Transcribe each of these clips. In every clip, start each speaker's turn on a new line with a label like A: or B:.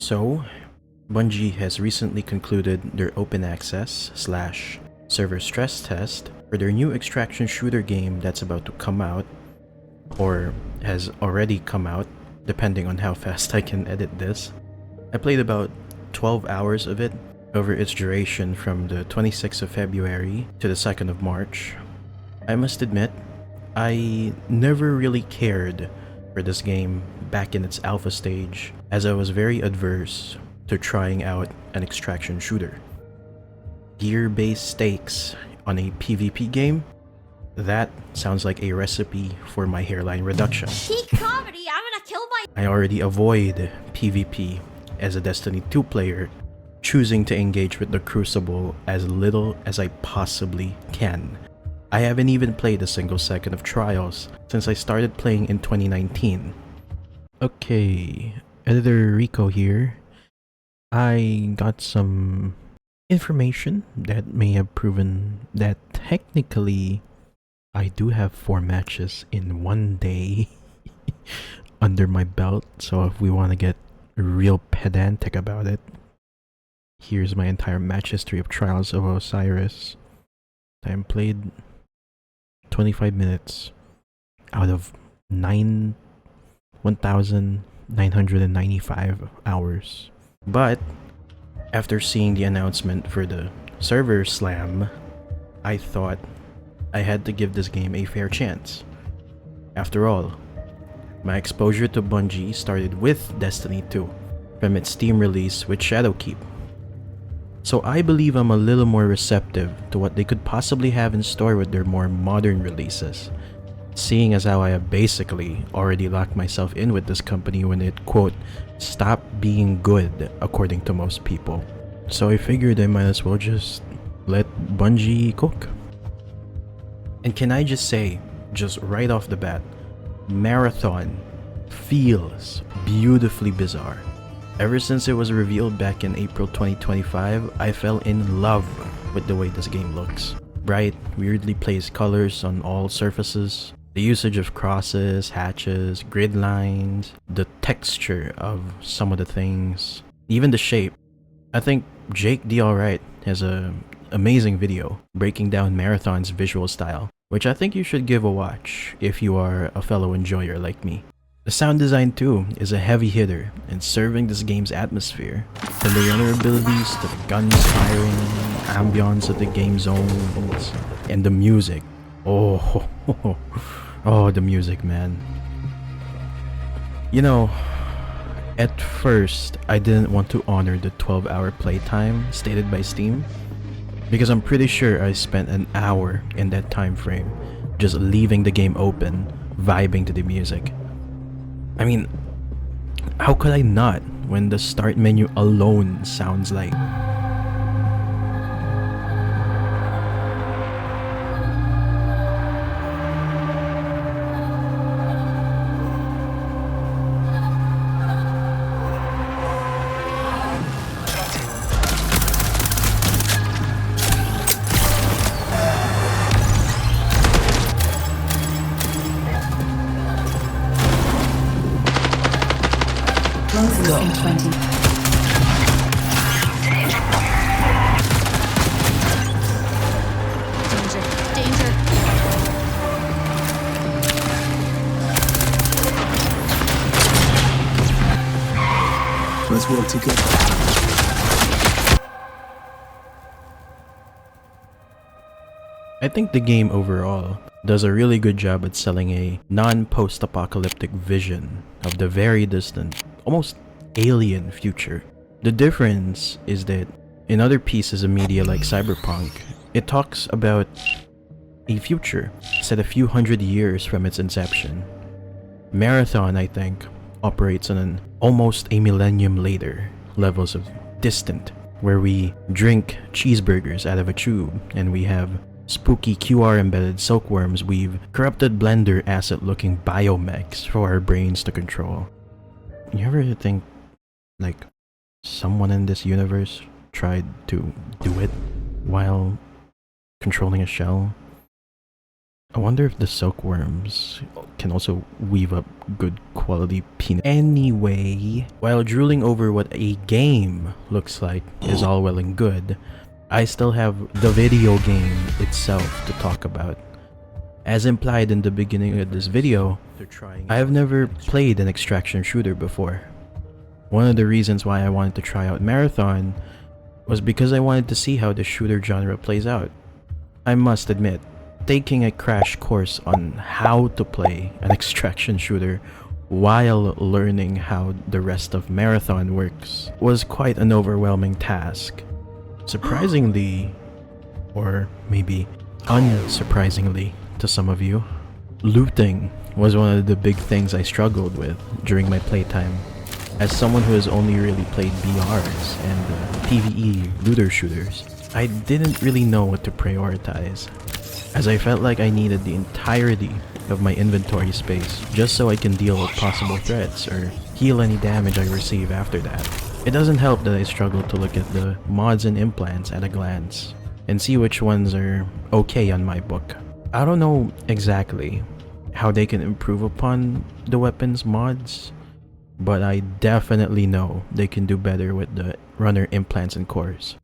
A: So, Bungie has recently concluded their open access slash server stress test for their new extraction shooter game that's about to come out, or has already come out, depending on how fast I can edit this. I played about 12 hours of it over its duration from the 26th of February to the 2nd of March. I must admit, I never really cared for this game back in its alpha stage, as I was very adverse to trying out an extraction shooter. Gear-based stakes on a PvP game? That sounds like a recipe for my hairline reduction.
B: Peak comedy, I'm gonna kill my—
A: I already avoid PvP as a Destiny 2 player, choosing to engage with the Crucible as little as I possibly can. I haven't even played a single second of Trials since I started playing in 2019. Okay, Editor Rico here. I got some information that may have proven that technically I do have 4 matches in one day under my belt, so if we want to get real pedantic about it, here's my entire match history of Trials of Osiris. Time played 25 minutes out of 1,995 hours. But after seeing the announcement for the server slam, I thought I had to give this game a fair chance. After all, my exposure to Bungie started with Destiny 2, from its Steam release with Shadowkeep. So I believe I'm a little more receptive to what they could possibly have in store with their more modern releases, seeing as how I have basically already locked myself in with this company when it, quote, stopped being good according to most people. So I figured I might as well just let Bungie cook. And can I just say, just right off the bat, Marathon feels beautifully bizarre. Ever since it was revealed back in April 2025, I fell in love with the way this game looks. Bright, weirdly placed colors on all surfaces, the usage of crosses, hatches, grid lines, the texture of some of the things, even the shape. I think Jake D. Alright has an amazing video breaking down Marathon's visual style, which I think you should give a watch if you are a fellow enjoyer like me. The sound design too is a heavy hitter in serving this game's atmosphere, from the vulnerabilities to the guns firing, ambience of the game zones, and the music. Oh, the music, man. You know, at first I didn't want to honor the 12-hour playtime stated by Steam, because I'm pretty sure I spent an hour in that time frame just leaving the game open, vibing to the music. I mean, how could I not when the start menu alone sounds like...
C: Closes in 20.
B: Danger.
C: Let's work together.
A: I think the game overall does a really good job at selling a non-post-apocalyptic vision of the very distant, almost alien future. The difference is that in other pieces of media like Cyberpunk, it talks about a future set a few hundred years from its inception. Marathon, I think, operates on an almost a millennium later levels of distant, where we drink cheeseburgers out of a tube and we have spooky QR embedded silkworms weave corrupted blender asset looking biomechs for our brains to control. You ever think like someone in this universe tried to do it while controlling a shell? I wonder if the silkworms can also weave up good quality peanut. Anyway, while drooling over what a game looks like is all well and good, I still have the video game itself to talk about. As implied in the beginning of this video, I have never played an extraction shooter before. One of the reasons why I wanted to try out Marathon was because I wanted to see how the shooter genre plays out. I must admit, taking a crash course on how to play an extraction shooter while learning how the rest of Marathon works was quite an overwhelming task. Surprisingly, or maybe unsurprisingly to some of you, looting was one of the big things I struggled with during my playtime. As someone who has only really played BRs and PvE looter shooters, I didn't really know what to prioritize, as I felt like I needed the entirety of my inventory space just so I can deal with possible threats or heal any damage I receive after that. It doesn't help that I struggle to look at the mods and implants at a glance and see which ones are okay on my book. I don't know exactly how they can improve upon the weapons mods, but I definitely know they can do better with the runner implants and cores.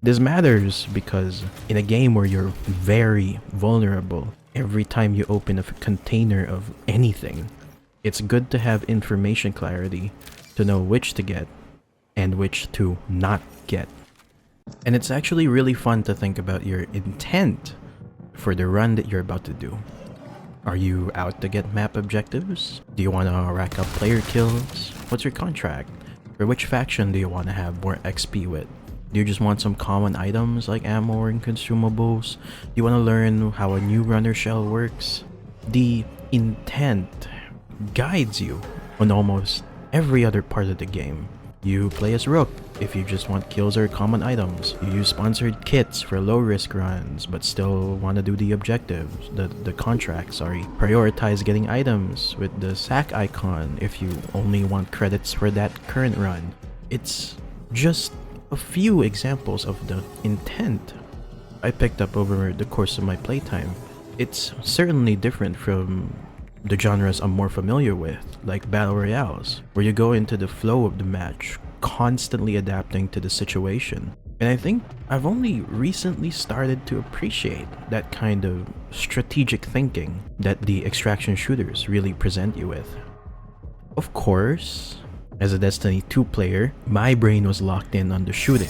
A: This matters because in a game where you're very vulnerable every time you open a container of anything, it's good to have information clarity to know which to get and which to not get. And it's actually really fun to think about your intent for the run that you're about to do. Are you out to get map objectives? Do you want to rack up player kills? What's your contract? Or which faction do you want to have more XP with? Do you just want some common items like ammo and consumables? Do you want to learn how a new runner shell works? The intent guides you on almost every other part of the game. You play as Rook if you just want kills or common items. You use sponsored kits for low risk runs but still want to do the objectives, the contract, sorry. Prioritize getting items with the sack icon if you only want credits for that current run. It's just a few examples of the intent I picked up over the course of my playtime. It's certainly different from the genres I'm more familiar with, like battle royales, where you go into the flow of the match, constantly adapting to the situation. And I think I've only recently started to appreciate that kind of strategic thinking that the extraction shooters really present you with. Of course, as a Destiny 2 player, my brain was locked in on the shooting,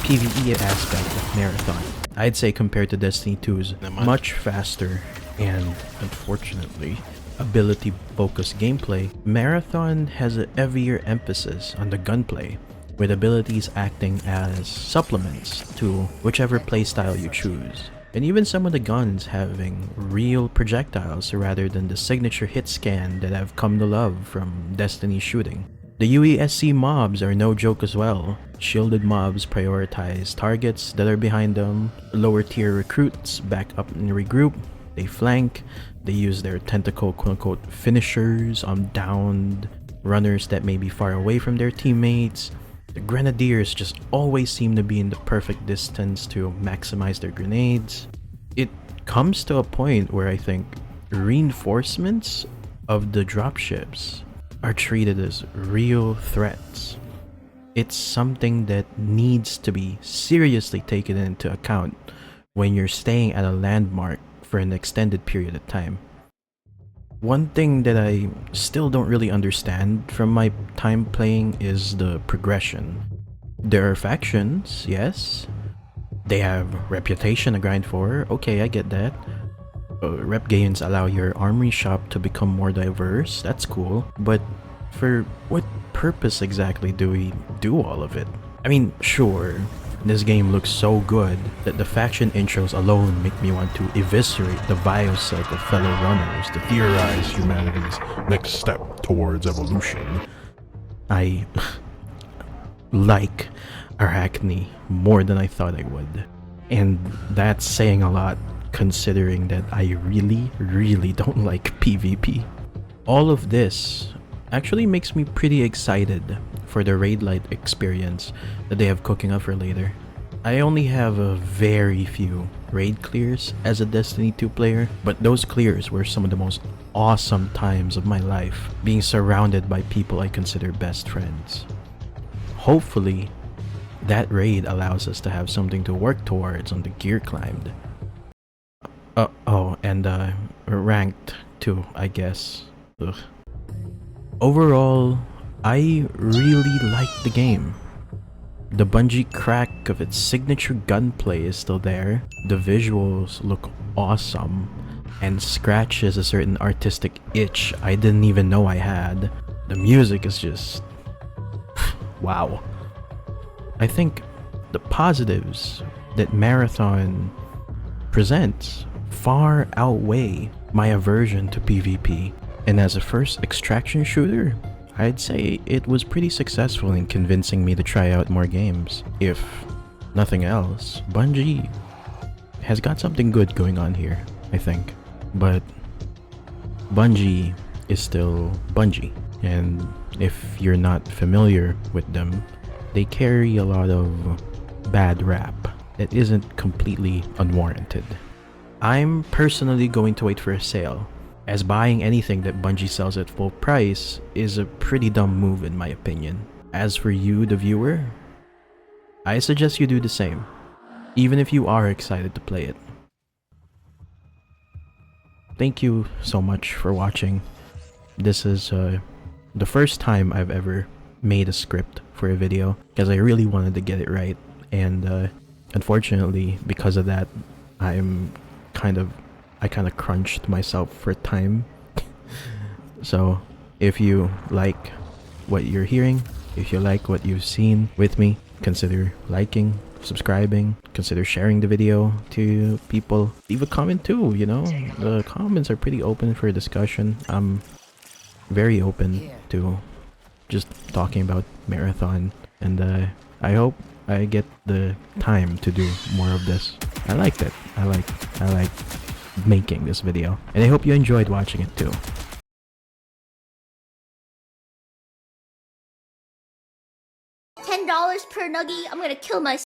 A: PvE aspect of Marathon. I'd say compared to Destiny 2's much faster and, unfortunately, ability-focused gameplay, Marathon has a heavier emphasis on the gunplay, with abilities acting as supplements to whichever playstyle you choose, and even some of the guns having real projectiles rather than the signature hit scan that I've come to love from Destiny shooting. The UESC mobs are no joke as well. Shielded mobs prioritize targets that are behind them, lower tier recruits back up and regroup, they flank, they use their tentacle quote-unquote finishers on downed runners that may be far away from their teammates. The grenadiers just always seem to be in the perfect distance to maximize their grenades. It comes to a point where I think reinforcements of the dropships are treated as real threats. It's something that needs to be seriously taken into account when you're staying at a landmark for an extended period of time. One thing that I still don't really understand from my time playing is the progression. There are factions, yes. They have reputation to grind for, okay, I get that. Rep gains allow your armory shop to become more diverse, that's cool. But for what purpose exactly do we do all of it? I mean, sure, this game looks so good that the faction intros alone make me want to eviscerate the biosec of fellow runners to theorize humanity's next step towards evolution. I like Arachne more than I thought I would. And that's saying a lot considering that I really don't like PvP. All of this actually makes me pretty excited for the raid light experience that they have cooking up for later. I only have a very few raid clears as a Destiny 2 player, but those clears were some of the most awesome times of my life, being surrounded by people I consider best friends. Hopefully, that raid allows us to have something to work towards on the gear climbed. And ranked too, I guess. Ugh. Overall, I really like the game. The Bungie crack of its signature gunplay is still there. The visuals look awesome and scratches a certain artistic itch I didn't even know I had. The music is just wow. I think the positives that Marathon presents far outweigh my aversion to PvP. And as a first extraction shooter, I'd say it was pretty successful in convincing me to try out more games. If nothing else, Bungie has got something good going on here, I think. But Bungie is still Bungie. And if you're not familiar with them, they carry a lot of bad rap that isn't completely unwarranted. I'm personally going to wait for a sale, as buying anything that Bungie sells at full price is a pretty dumb move in my opinion. As for you, the viewer, I suggest you do the same, even if you are excited to play it. Thank you so much for watching. This is the first time I've ever made a script for a video, because I really wanted to get it right, and unfortunately, because of that, I kind of crunched myself for time. So if you like what you're hearing, if you like what you've seen with me, consider liking, subscribing, consider sharing the video to people. Leave a comment too, you know, the comments are pretty open for discussion. I'm very open to just talking about Marathon, and I hope I get the time to do more of this. I liked it. I like making this video, and I hope you enjoyed watching it too.
B: $10 per nuggie. I'm gonna kill myself.